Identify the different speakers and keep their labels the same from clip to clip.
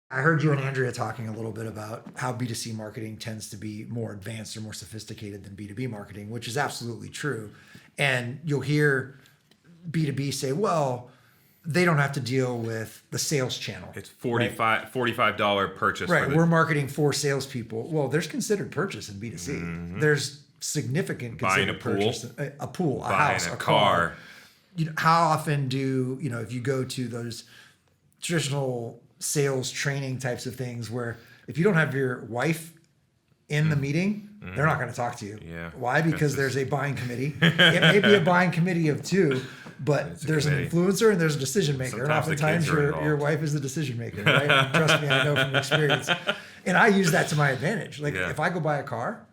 Speaker 1: I heard you and Andrea talking a little bit about how B2C marketing tends to be more advanced or more sophisticated than B2B marketing, which is absolutely true. And you'll hear B2B say, well, they don't have to deal with the sales channel.
Speaker 2: It's $45 purchase.
Speaker 1: Right. We're marketing for salespeople. Well, there's considered purchase in B2C. Mm-hmm. There's significant considered purchase. A pool, a house, a car. How often do, if you go to those traditional sales training types of things where if you don't have your wife in the meeting, they're not going to talk to you.
Speaker 2: Yeah.
Speaker 1: Why? Because there's a buying committee. It may be a buying committee of two, but there's an influencer and there's a decision maker.
Speaker 2: Sometimes
Speaker 1: and oftentimes your wife is the decision maker, right? And trust me, I know from experience. And I use that to my advantage. Like if I go buy a car,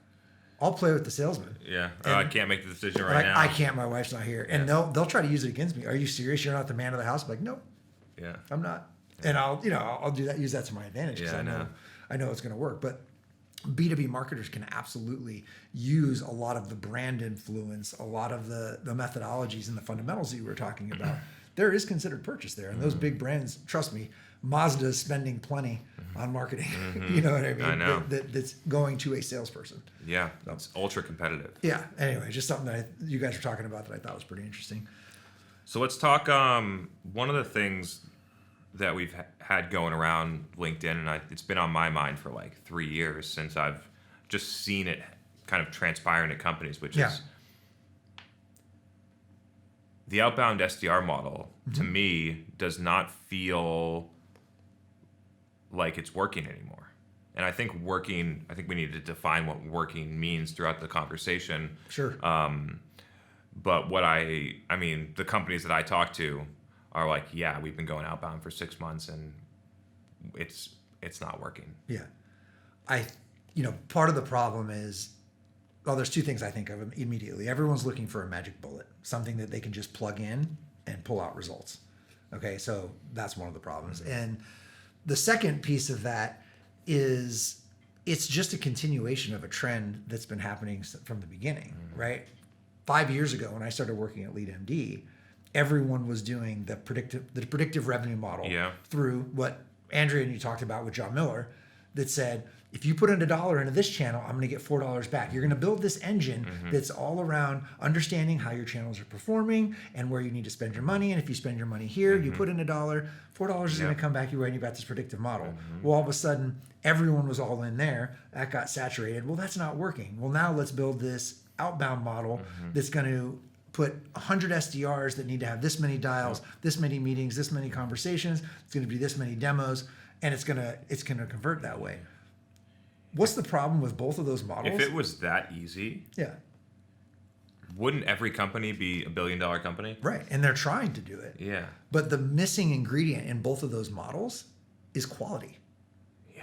Speaker 1: I'll play with the salesman.
Speaker 2: Yeah. I can't make the decision right now.
Speaker 1: I can't. My wife's not here. And they'll try to use it against me. Are you serious? You're not the man of the house? I'm like, no.
Speaker 2: Yeah.
Speaker 1: I'm not. And I'll do that, use that to my advantage because I know it's going to work. But B2B marketers can absolutely use a lot of the brand influence, a lot of the methodologies and the fundamentals that you were talking about. There is considered purchase there. And those big brands, trust me, Mazda is spending plenty on marketing. You know what I mean?
Speaker 2: I know.
Speaker 1: That's going to a salesperson.
Speaker 2: Yeah. It's ultra competitive.
Speaker 1: Yeah. Anyway, just something that you guys were talking about that I thought was pretty interesting.
Speaker 2: So let's talk. One of the things that we've had going around LinkedIn, and it's been on my mind for like 3 years since I've just seen it kind of transpiring at companies, which is the outbound STR model. To me, does not feel like it's working anymore. And I think we need to define what working means throughout the conversation.
Speaker 1: Sure.
Speaker 2: But the companies that I talk to are like, yeah, we've been going outbound for 6 months and it's not working.
Speaker 1: Yeah. Part of the problem is, there's two things I think of immediately. Everyone's looking for a magic bullet, something that they can just plug in and pull out results. Okay. So that's one of the problems. And the second piece of that is it's just a continuation of a trend that's been happening from the beginning, right? 5 years ago when I started working at LeadMD, everyone was doing the predictive revenue model through what Andrea and you talked about with John Miller that said, if you put in $1 into this channel, I'm going to get $4 back. You're going to build this engine that's all around understanding how your channels are performing and where you need to spend your money. And if you spend your money here, you put in $1, $4 is going to come back your way, and you've got this predictive model. Well, all of a sudden, everyone was all in there. That got saturated. Well, that's not working. Well, now let's build this outbound model that's going to put 100 SDRs that need to have this many dials, this many meetings, this many conversations. It's going to be this many demos, and it's going to convert that way. What's the problem with both of those models?
Speaker 2: If it was that easy, wouldn't every company be $1 billion company?
Speaker 1: Right, and they're trying to do it.
Speaker 2: Yeah.
Speaker 1: But the missing ingredient in both of those models is quality.
Speaker 2: Yeah.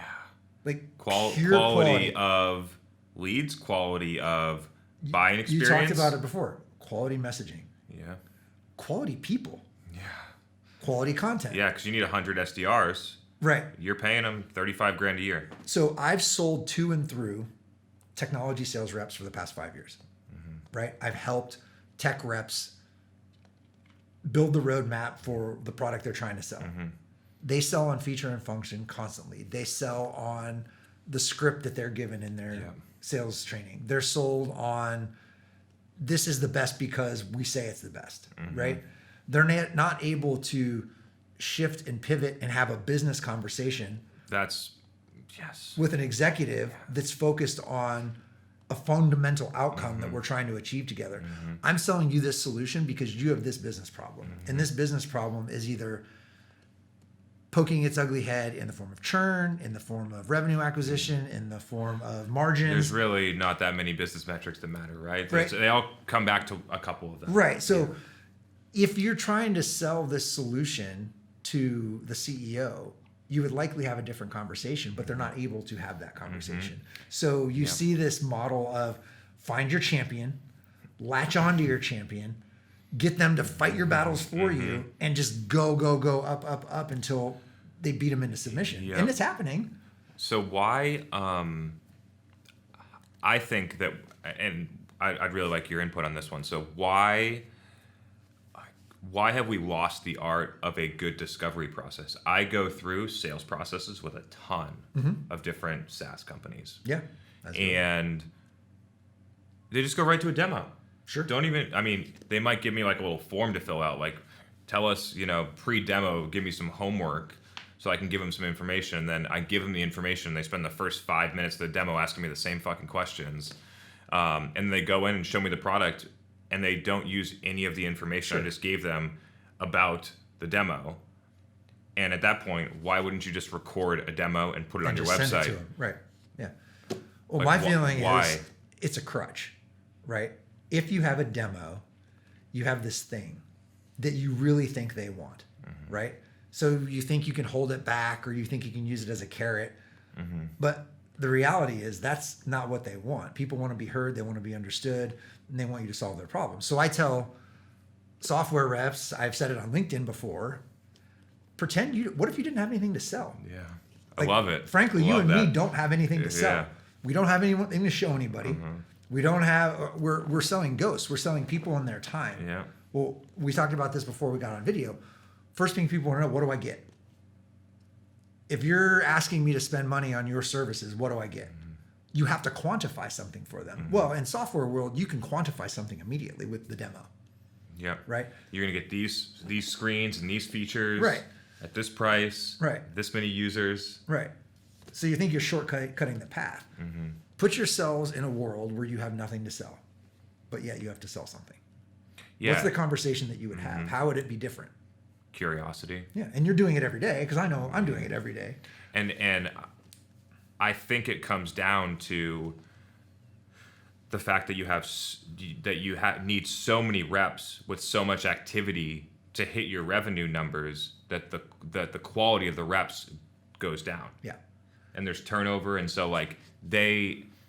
Speaker 1: Like
Speaker 2: quality of leads, quality of buying experience.
Speaker 1: You talked about it before. Quality messaging.
Speaker 2: Yeah.
Speaker 1: Quality people.
Speaker 2: Yeah.
Speaker 1: Quality content.
Speaker 2: Yeah, because you need 100 SDRs.
Speaker 1: Right.
Speaker 2: You're paying them $35,000 a year.
Speaker 1: So I've sold to and through technology sales reps for the past 5 years. Right. I've helped tech reps build the roadmap for the product they're trying to sell. They sell on feature and function constantly. They sell on the script that they're given in their sales training. They're sold on this is the best because we say it's the best, right? They're not able to shift and pivot and have a business conversation. With an executive that's focused on a fundamental outcome that we're trying to achieve together. I'm selling you this solution because you have this business problem. And this business problem is either poking its ugly head in the form of churn, in the form of revenue acquisition, in the form of margins.
Speaker 2: There's really not that many business metrics that matter, right? They all come back to a couple of them.
Speaker 1: Right. So if you're trying to sell this solution to the CEO, you would likely have a different conversation, but they're not able to have that conversation. So you see this model of find your champion, latch onto your champion, get them to fight your battles for you, and just go up until they beat them into submission. And it's happening.
Speaker 2: So why, I think that, and I'd really like your input on this one. So why why have we lost the art of a good discovery process? I go through sales processes with a ton of different SaaS companies.
Speaker 1: Yeah. That's good.
Speaker 2: And they just go right to a demo.
Speaker 1: Sure.
Speaker 2: Don't even, I mean, they might give me like a little form to fill out, like tell us, pre-demo, give me some homework so I can give them some information. And then I give them the information. They spend the first 5 minutes of the demo asking me the same fucking questions. And they go in and show me the product, and they don't use any of the information I just gave them about the demo. And at that point, why wouldn't you just record a demo and put it on your
Speaker 1: just
Speaker 2: website?
Speaker 1: send it to them. Right. Yeah. Well,
Speaker 2: Like,
Speaker 1: my feeling
Speaker 2: why?
Speaker 1: is it's a crutch, right? If you have a demo, you have this thing that you really think they want, right? So you think you can hold it back, or you think you can use it as a carrot. But the reality is that's not what they want. People want to be heard, they want to be understood, and they want you to solve their problems. So I tell software reps, I've said it on LinkedIn before, what if you didn't have anything to sell?
Speaker 2: Yeah.
Speaker 1: Like,
Speaker 2: I love it.
Speaker 1: Frankly, you
Speaker 2: Love
Speaker 1: and me
Speaker 2: that.
Speaker 1: don't have anything to sell.
Speaker 2: Yeah.
Speaker 1: We don't have anything to show anybody. We don't have, we're selling ghosts. We're selling people and their time.
Speaker 2: Yeah.
Speaker 1: Well, we talked about this before we got on video. First thing people want to know, what do I get? If you're asking me to spend money on your services, what do I get? You have to quantify something for them. Well, in software world, you can quantify something immediately with the demo,
Speaker 2: Yeah.
Speaker 1: right?
Speaker 2: You're gonna get these screens and these features.
Speaker 1: Right.
Speaker 2: At this price.
Speaker 1: Right.
Speaker 2: This many users.
Speaker 1: Right. So you think you're cutting the path. Put yourselves in a world where you have nothing to sell, but yet you have to sell something.
Speaker 2: Yeah.
Speaker 1: What's the conversation that you would have? How would it be different?
Speaker 2: Curiosity.
Speaker 1: Yeah, and you're doing it every day, because I know I'm doing it every day.
Speaker 2: And I think it comes down to the fact that you need so many reps with so much activity to hit your revenue numbers that the quality of the reps goes down.
Speaker 1: Yeah.
Speaker 2: And there's turnover, and so like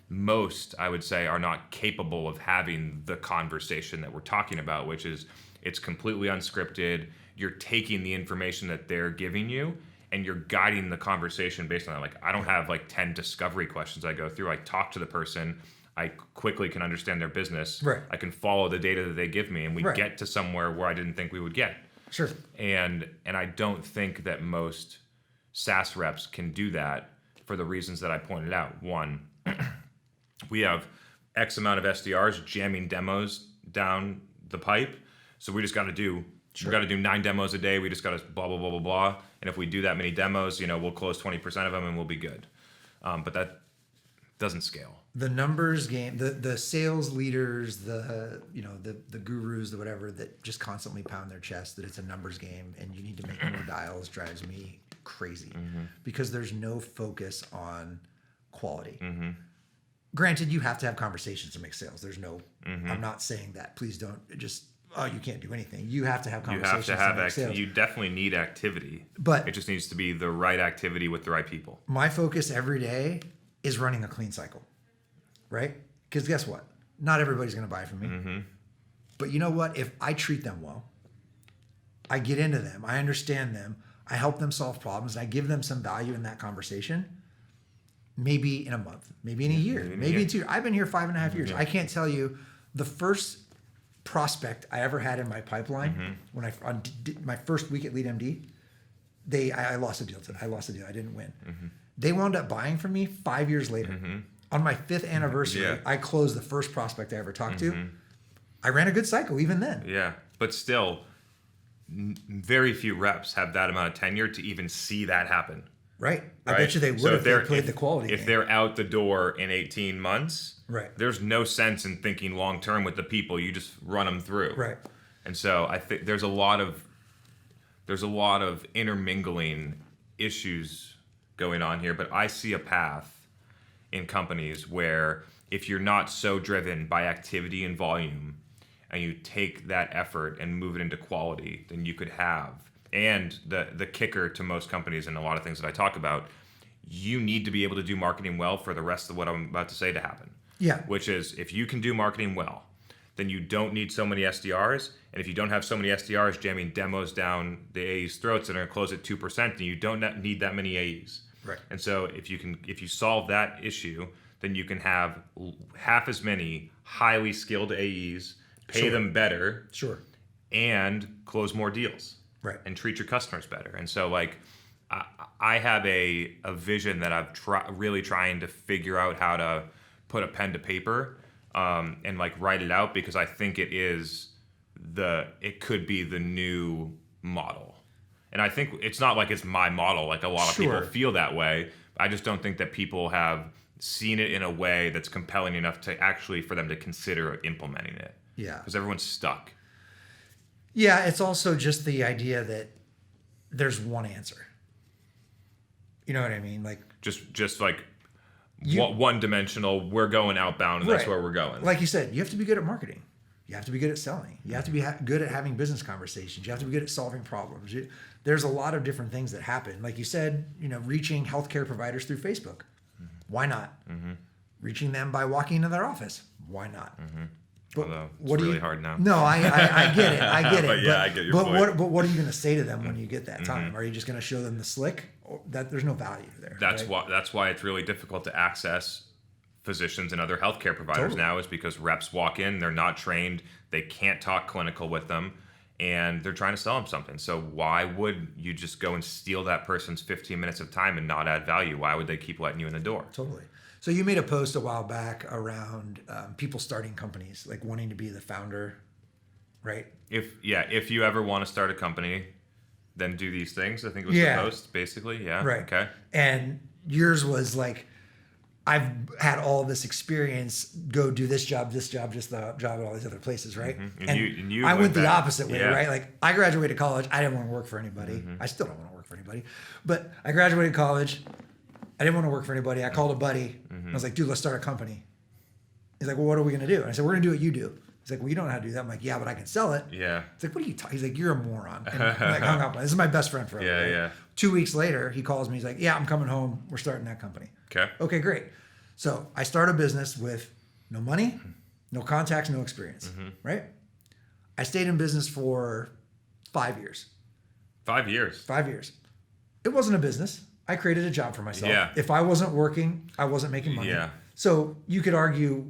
Speaker 2: most, I would say, are not capable of having the conversation that we're talking about, which is it's completely unscripted. You're taking the information that they're giving you and you're guiding the conversation based on that. Like, I don't have like 10 discovery questions I go through. I talk to the person. I quickly can understand their business.
Speaker 1: Right.
Speaker 2: I can follow the data that they give me, and we get to somewhere where I didn't think we would get.
Speaker 1: Sure.
Speaker 2: And I don't think that most SaaS reps can do that for the reasons that I pointed out. One, we have X amount of STRs jamming demos down the pipe. So we just got to do, we got to do 9 demos a day. We just got to blah, blah, blah, blah, blah. And if we do that many demos, we'll close 20% of them and we'll be good. But that doesn't scale.
Speaker 1: The numbers game, the sales leaders, the gurus, the whatever, that just constantly pound their chest that it's a numbers game and you need to make more dials drives me crazy because there's no focus on quality. Granted, you have to have conversations to make sales. There's no, I'm not saying that. Please don't just, you can't do anything. You have to have conversations to make sales.
Speaker 2: You definitely need activity,
Speaker 1: but
Speaker 2: it just needs to be the right activity with the right people.
Speaker 1: My focus every day is running a clean cycle, right? Because guess what? Not everybody's going to buy from me. But you know what? If I treat them well, I get into them, I understand them, I help them solve problems, and I give them some value in that conversation, maybe in a month, maybe in a year, maybe in 2 years. I've been here 5.5 years. I can't tell you the first prospect I ever had in my pipeline when on my first week at LeadMD, I lost a deal. I didn't win. They wound up buying from me 5 years later. On my 5th anniversary, I closed the first prospect I ever talked to. I ran a good cycle even then.
Speaker 2: Yeah, but still, very few reps have that amount of tenure to even see that happen.
Speaker 1: Right. I bet you they would if they played the quality game.
Speaker 2: If they're out the door in 18 months, there's no sense in thinking long term with the people. You just run them through.
Speaker 1: Right.
Speaker 2: And so I think there's a lot of intermingling issues going on here, but I see a path in companies where if you're not so driven by activity and volume and you take that effort and move it into quality, then you could have, and the kicker to most companies and a lot of things that I talk about, you need to be able to do marketing well for the rest of what I'm about to say to happen.
Speaker 1: Yeah.
Speaker 2: Which is, if you can do marketing well, then you don't need so many SDRs. And if you don't have so many SDRs jamming demos down the AE's throats that are going to close at 2%, then you don't need that many AEs.
Speaker 1: Right.
Speaker 2: And so if you solve that issue, then you can have half as many highly skilled AEs, pay them better, and close more deals.
Speaker 1: Right.
Speaker 2: And treat your customers better. And so like I have a vision that I've really trying to figure out how to put a pen to paper and like write it out, because I think it could be the new model. And I think it's not like it's my model. Like a lot of people feel that way. I just don't think that people have seen it in a way that's compelling enough to actually for them to consider implementing it.
Speaker 1: Yeah.
Speaker 2: Because everyone's stuck.
Speaker 1: Yeah, it's also just the idea that there's one answer. You know what I mean? Like
Speaker 2: just like one dimensional. We're going outbound, and that's where we're going.
Speaker 1: Like you said, you have to be good at marketing. You have to be good at selling. You have to be good at having business conversations. You have to be good at solving problems. There's a lot of different things that happen. Like you said, reaching healthcare providers through Facebook. Why not? Mm-hmm. Reaching them by walking into their office. Why not? Mm-hmm.
Speaker 2: But although it's really hard now.
Speaker 1: No, I get it. I get it.
Speaker 2: But yeah, I get your point.
Speaker 1: But what are you going to say to them when you get that time? Are you just going to show them the slick? That there's no value there.
Speaker 2: That's why it's really difficult to access physicians and other healthcare providers now, is because reps walk in, they're not trained, they can't talk clinical with them, and they're trying to sell them something. So why would you just go and steal that person's 15 minutes of time and not add value? Why would they keep letting you in the door?
Speaker 1: Totally. So you made a post a while back around people starting companies, like wanting to be the founder, right?
Speaker 2: If you ever want to start a company, then do these things. I think it was the post, basically. Yeah.
Speaker 1: Right.
Speaker 2: Okay.
Speaker 1: And yours was like, I've had all this experience, go do this job, just the job at all these other places, right?
Speaker 2: Mm-hmm. And you
Speaker 1: I went the opposite way, right? Like I graduated college, I didn't want to work for anybody. Mm-hmm. I still don't want to work for anybody. But I graduated college, I didn't want to work for anybody. I called a buddy. Mm-hmm. I was like, dude, let's start a company. He's like, well, what are we going to do? And I said, we're going to do what you do. He's like, well, you don't know how to do that. I'm like, yeah, but I can sell it.
Speaker 2: Yeah.
Speaker 1: It's like, what are you talking? He's like, you're a moron. And I like, hung up. This is my best friend forever.
Speaker 2: Yeah,
Speaker 1: right?
Speaker 2: yeah.
Speaker 1: 2 weeks later, he calls me. He's like, yeah, I'm coming home. We're starting that company.
Speaker 2: Okay,
Speaker 1: great. So I start a business with no money, no contacts, no experience, right? I stayed in business for 5 years.
Speaker 2: 5 years?
Speaker 1: 5 years. It wasn't a business. I created a job for myself.
Speaker 2: Yeah.
Speaker 1: If I wasn't working, I wasn't making money.
Speaker 2: Yeah.
Speaker 1: So you could argue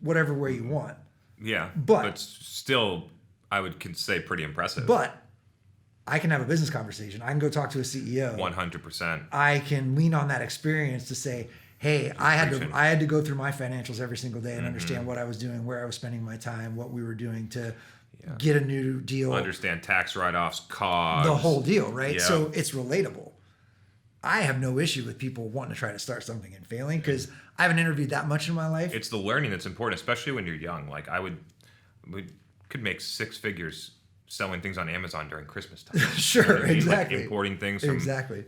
Speaker 1: whatever way you want.
Speaker 2: Yeah.
Speaker 1: But
Speaker 2: still, I would say pretty impressive.
Speaker 1: But I can have a business conversation. I can go talk to a CEO.
Speaker 2: 100%.
Speaker 1: I can lean on that experience to say, hey, I had to go through my financials every single day and understand what I was doing, where I was spending my time, what we were doing to get a new deal.
Speaker 2: Understand tax write-offs, COGS.
Speaker 1: The whole deal, right?
Speaker 2: Yeah.
Speaker 1: So it's relatable. I have no issue with people wanting to try to start something and failing, because I haven't interviewed that much in my life.
Speaker 2: It's the learning that's important, especially when you're young. Like we could make six figures selling things on Amazon during Christmas time.
Speaker 1: Sure,
Speaker 2: you know what I mean?
Speaker 1: exactly.
Speaker 2: Like importing things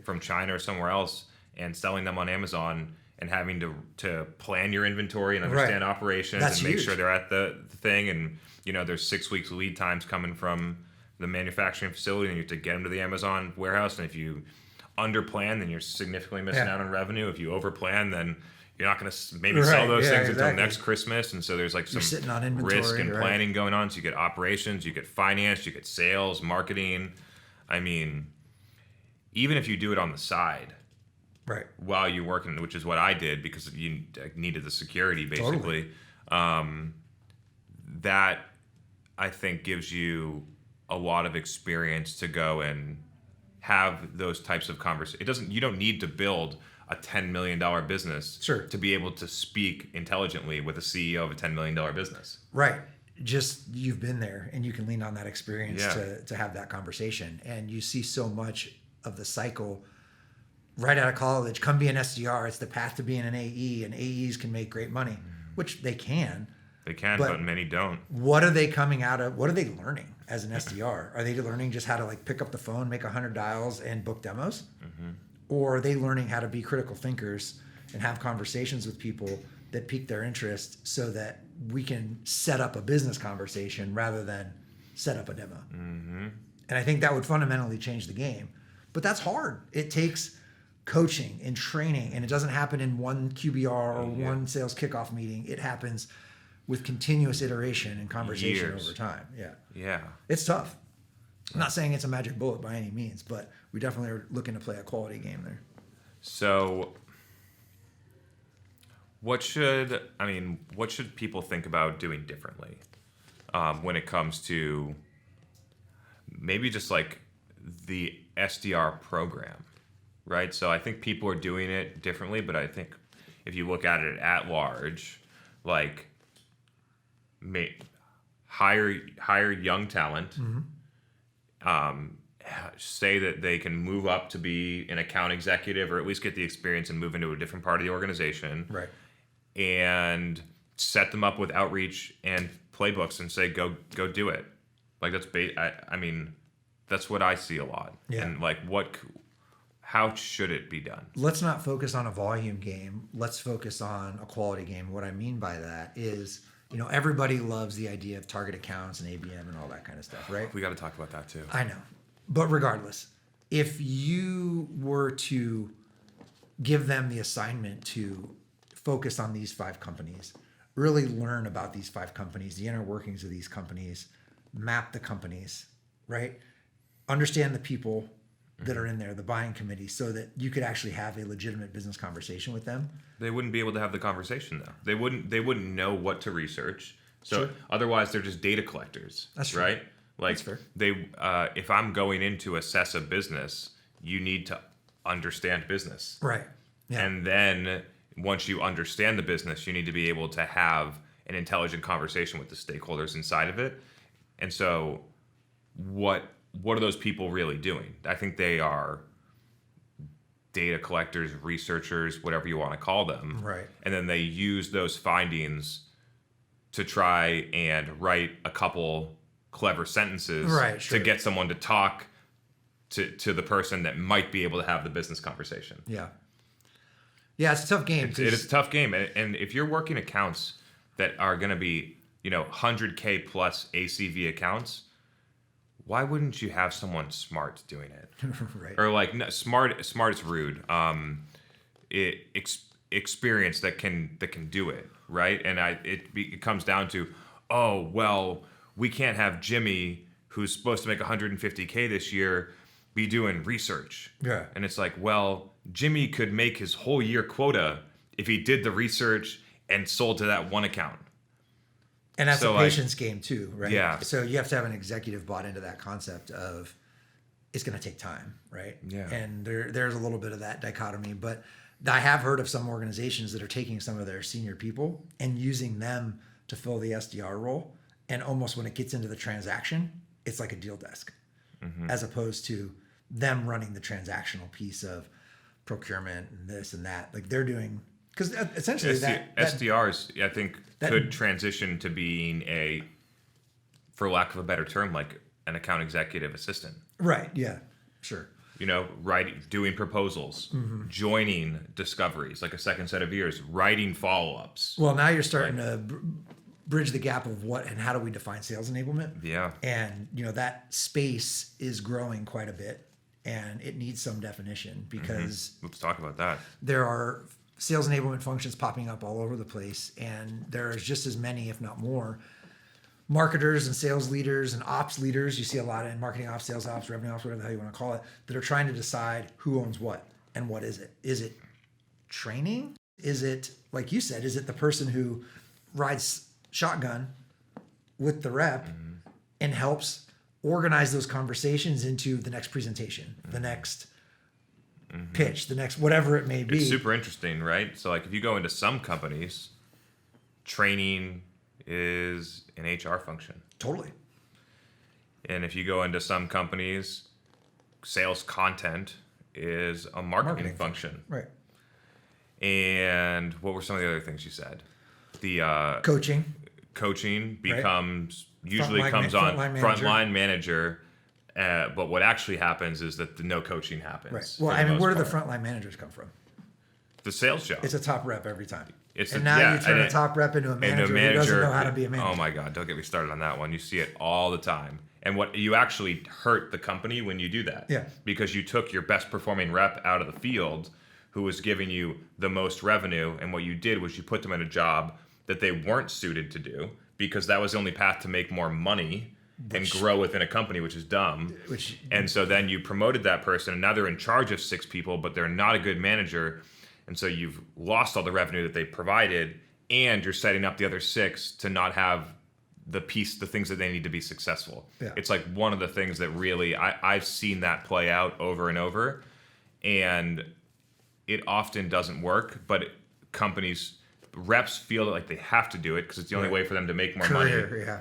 Speaker 2: from China or somewhere else and selling them on Amazon, and having to plan your inventory and understand operations. That's and make sure they're at the thing. And there's 6 weeks lead times coming from the manufacturing facility, and you have to get them to the Amazon warehouse. And if you underplan, then you're significantly missing out on revenue. If you overplan, then you're not going to maybe sell those things until next Christmas. And so there's like some
Speaker 1: sitting on inventory,
Speaker 2: risk and planning going on. So you get operations, you get finance, you get sales, marketing. I mean, even if you do it on the side, while you're working, which is what I did because you needed the security, basically. That I think gives you a lot of experience to go and have those types of conversations. You don't need to build a $10 million business to be able to speak intelligently with a CEO of a $10 million business. Right.
Speaker 1: Just you've been there, and you can lean on that experience to have that conversation. And you see so much of the cycle right out of college. Come be an STR. It's the path to being an AE, and AEs can make great money, which they can.
Speaker 2: They can, but many don't.
Speaker 1: What are they coming out of? What are they learning as an SDR? Are they learning just how to pick up the phone, make 100 dials, and book demos? Or are they learning how to be critical thinkers and have conversations with people that pique their interest, so that we can set up a business conversation rather than set up a demo? And I think that would fundamentally change the game. But that's hard. It takes coaching and training, and it doesn't happen in one QBR or one sales kickoff meeting. It happens with continuous iteration and conversation over time. It's tough. I'm not saying it's a magic bullet by any means, but we definitely are looking to play a quality game there.
Speaker 2: So what should people think about doing differently when it comes to maybe just like the SDR program, right? So I think people are doing it differently, but I think if you look at it at large, like hire young talent, say that they can move up to be an account executive or at least get the experience and move into a different part of the organization,
Speaker 1: Right.
Speaker 2: and set them up with outreach and playbooks and say, go do it. Like I mean, that's what I see a lot.
Speaker 1: Yeah.
Speaker 2: And like, how should it be done?
Speaker 1: Let's not focus on a volume game. Let's focus on a quality game. What I mean by that is, everybody loves the idea of target accounts and ABM and all that kind of stuff, right?
Speaker 2: We got to talk about that too.
Speaker 1: I know. But regardless, if you were to give them the assignment to focus on these 5 companies, really learn about these 5 companies, the inner workings of these companies, map the companies, right? Understand the people that are in there, the buying committee, so that you could actually have a legitimate business conversation with them.
Speaker 2: They wouldn't be able to have the conversation though. They wouldn't know what to research. So
Speaker 1: Sure.
Speaker 2: Otherwise they're just data collectors.
Speaker 1: That's true.
Speaker 2: Right? Like
Speaker 1: That's fair.
Speaker 2: if I'm going in to assess a business, you need to understand business.
Speaker 1: Right. Yeah.
Speaker 2: And then once you understand the business, you need to be able to have an intelligent conversation with the stakeholders inside of it. And so what are those people really doing? I think they are data collectors, researchers, whatever you want to call them.
Speaker 1: Right.
Speaker 2: And then they use those findings to try and write a couple clever sentences
Speaker 1: Right, sure.
Speaker 2: to get someone to talk to the person that might be able to have the business conversation.
Speaker 1: Yeah. Yeah, it's a tough game.
Speaker 2: It is a tough game. And if you're working accounts that are going to be, 100K plus ACV accounts, why wouldn't you have someone smart doing it?
Speaker 1: Right.
Speaker 2: Or like smart is rude. Experience that can do it, right? And it comes down to, oh well, we can't have Jimmy, who's supposed to make 150K this year, be doing research.
Speaker 1: Yeah.
Speaker 2: And it's like, well, Jimmy could make his whole year quota if he did the research and sold to that one account.
Speaker 1: And that's
Speaker 2: So,
Speaker 1: a
Speaker 2: like,
Speaker 1: patience game too, right?
Speaker 2: Yeah.
Speaker 1: So you have to have an executive bought into that concept of it's going to take time, right?
Speaker 2: Yeah.
Speaker 1: And there's a little bit of that dichotomy, but I have heard of some organizations that are taking some of their senior people and using them to fill the SDR role. And almost when it gets into the transaction, it's like a deal desk, as opposed to them running the transactional piece of procurement and this and that. Like they're doing, because essentially
Speaker 2: SDRs, I think, could transition to being for lack of a better term, like an account executive assistant.
Speaker 1: Right. Yeah, sure.
Speaker 2: Doing proposals, joining discoveries, like a second set of ears, writing follow-ups.
Speaker 1: Well, now you're starting to bridge the gap of what and how do we define sales enablement?
Speaker 2: Yeah.
Speaker 1: And, that space is growing quite a bit and it needs some definition because
Speaker 2: Let's talk about that.
Speaker 1: there are sales enablement functions popping up all over the place. And there's just as many, if not more, marketers and sales leaders and ops leaders. You see a lot in marketing ops, sales ops, revenue ops, whatever the hell you want to call it, that are trying to decide who owns what and what is it. Is it training? Is it, like you said, is it the person who rides shotgun with the rep and helps organize those conversations into the next presentation, the next pitch, the next whatever it may be?
Speaker 2: It's super interesting, right? So like if you go into some companies, training is an HR function.
Speaker 1: Totally.
Speaker 2: And if you go into some companies, sales content is a marketing function.
Speaker 1: Right.
Speaker 2: And what were some of the other things you said? The
Speaker 1: Coaching
Speaker 2: becomes usually comes on frontline manager, but what actually happens is that no coaching happens.
Speaker 1: Right. Well, I mean, where do the frontline managers come from?
Speaker 2: The sales job.
Speaker 1: It's a top rep every time. You turn
Speaker 2: a
Speaker 1: top rep into a manager who doesn't know how to be a manager.
Speaker 2: Oh my God, don't get me started on that one. You see it all the time. And what you actually hurt the company when you do that.
Speaker 1: Yeah.
Speaker 2: Because you took your best performing rep out of the field who was giving you the most revenue, and what you did was you put them in a job that they weren't suited to do because that was the only path to make more money and grow within a company, which is dumb. And so then you promoted that person, and now they're in charge of 6 people, but they're not a good manager. And so you've lost all the revenue that they provided, and you're setting up the other 6 to not have the things that they need to be successful.
Speaker 1: Yeah.
Speaker 2: It's like one of the things that really I've seen that play out over and over, and it often doesn't work, but reps feel like they have to do it because it's the only way for them to make more money.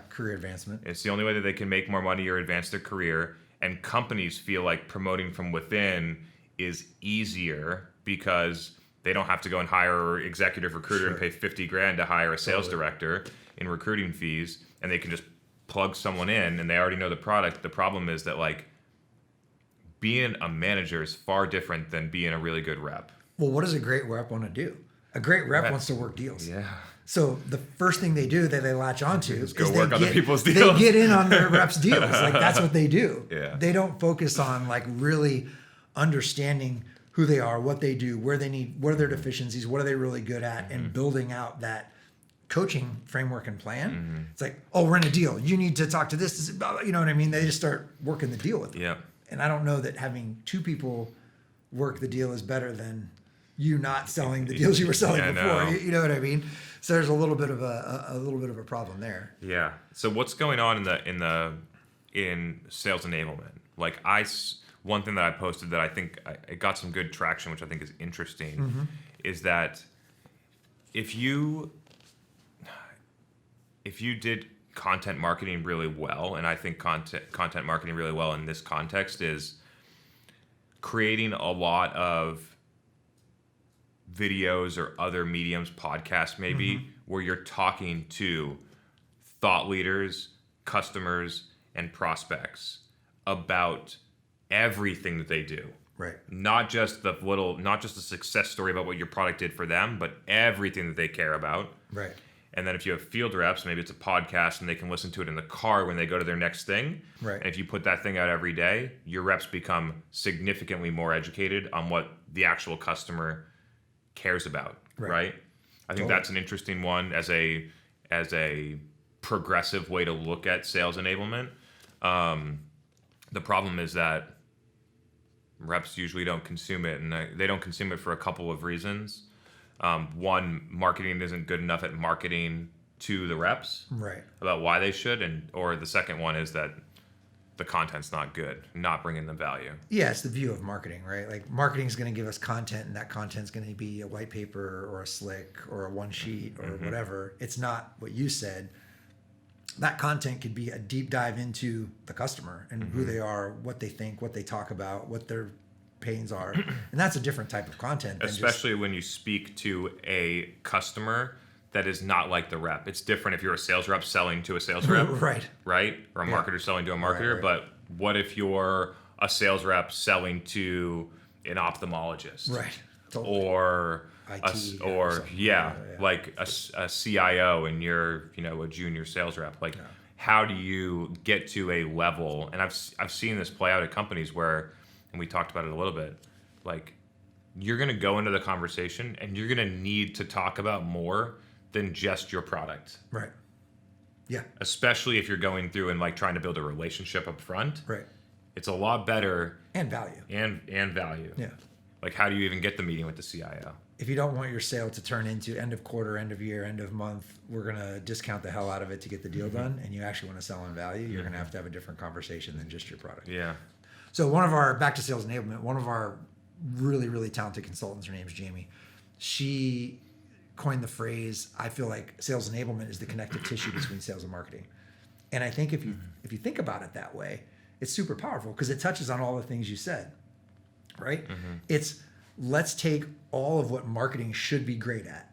Speaker 1: Career advancement.
Speaker 2: It's the only way that they can make more money or advance their career. And companies feel like promoting from within is easier because they don't have to go and hire an executive recruiter and pay $50,000 to hire a sales director in recruiting fees, and they can just plug someone in and they already know the product. The problem is that like being a manager is far different than being a really good rep.
Speaker 1: Well, what does a great rep want to do? A great rep wants to work deals.
Speaker 2: Yeah.
Speaker 1: So the first thing they do that they latch onto is
Speaker 2: go work other people's
Speaker 1: They
Speaker 2: deals.
Speaker 1: get in on their reps' deals. Like that's what they do.
Speaker 2: Yeah.
Speaker 1: They don't focus on like really understanding who they are, what they do, what are their deficiencies, what are they really good at, and building out that coaching framework and plan. It's like, oh, we're in a deal. You need to talk to this. You know what I mean? They just start working the deal with them.
Speaker 2: Yeah.
Speaker 1: And I don't know that having two people work the deal is better than you not selling the deals you were selling before. You know what I mean? So there's a little bit of a problem there.
Speaker 2: Yeah. So what's going on in sales enablement? Like one thing that I posted that I think it got some good traction, which I think is interesting, is that if you did content marketing really well, and I think content marketing really well in this context is creating a lot of videos or other mediums, podcasts maybe, where you're talking to thought leaders, customers, and prospects about everything that they do.
Speaker 1: Right.
Speaker 2: Not just a success story about what your product did for them, but everything that they care about.
Speaker 1: Right.
Speaker 2: And then if you have field reps, maybe it's a podcast and they can listen to it in the car when they go to their next thing.
Speaker 1: Right.
Speaker 2: And if you put that thing out every day, your reps become significantly more educated on what the actual customer cares about. Right. I think that's an interesting one as a progressive way to look at sales enablement. The problem is that reps usually don't consume it, and they don't consume it for a couple of reasons. One, marketing isn't good enough at marketing to the reps about why they should, or the second one is that the content's not good, not bringing them value.
Speaker 1: Yeah, it's the view of marketing, right? Like marketing is going to give us content, and that content's going to be a white paper or a slick or a one sheet or whatever. It's not what you said. That content could be a deep dive into the customer and who they are, what they think, what they talk about, what their pains are. And that's a different type of content.
Speaker 2: Especially when you speak to a customer that is not like the rep. It's different if you're a sales rep selling to a sales rep. Right? Or a marketer selling to a marketer. Right. But what if you're a sales rep selling to an ophthalmologist?
Speaker 1: Right. Totally.
Speaker 2: Or
Speaker 1: IT
Speaker 2: like a CIO and you're, a junior sales rep. Like, how do you get to a level? And I've seen this play out at companies where, and we talked about it a little bit, like you're going to go into the conversation and you're going to need to talk about more than just your product.
Speaker 1: Right. Yeah.
Speaker 2: Especially if you're going through and like trying to build a relationship up front.
Speaker 1: Right.
Speaker 2: It's a lot better.
Speaker 1: And value.
Speaker 2: And value.
Speaker 1: Yeah.
Speaker 2: Like, how do you even get the meeting with the CIO?
Speaker 1: If you don't want your sale to turn into end of quarter, end of year, end of month, we're going to discount the hell out of it to get the deal done, and you actually want to sell on value, you're going to have a different conversation than just your product.
Speaker 2: Yeah.
Speaker 1: So back to sales enablement, one of our really, really talented consultants, her name's Jamie, she coined the phrase, I feel like sales enablement is the connective tissue between sales and marketing. And I think if you think about it that way, it's super powerful because it touches on all the things you said, right? It's let's take all of what marketing should be great at,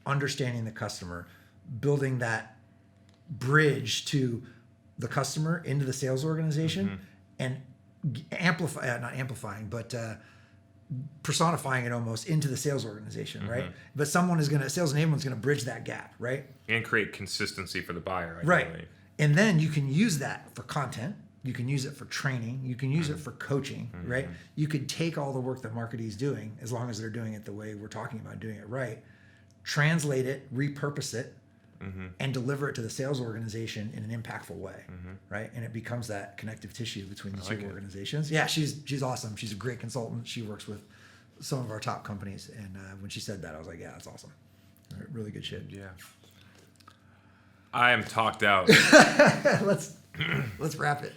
Speaker 1: understanding the customer, building that bridge to the customer into the sales organization, and personifying it almost into the sales organization, right? But sales enablement's going to bridge that gap, right?
Speaker 2: And create consistency for the buyer.
Speaker 1: Right. And then you can use that for content. You can use it for training. You can use it for coaching, right? You could take all the work that marketing is doing, as long as they're doing it the way we're talking about doing it right, translate it, repurpose it, and deliver it to the sales organization in an impactful way, right? And it becomes that connective tissue between the two organizations. Yeah, she's awesome. She's a great consultant. She works with some of our top companies. And when she said that, I was like, yeah, that's awesome. Really good shit.
Speaker 2: Yeah. I am talked out.
Speaker 1: let's wrap it.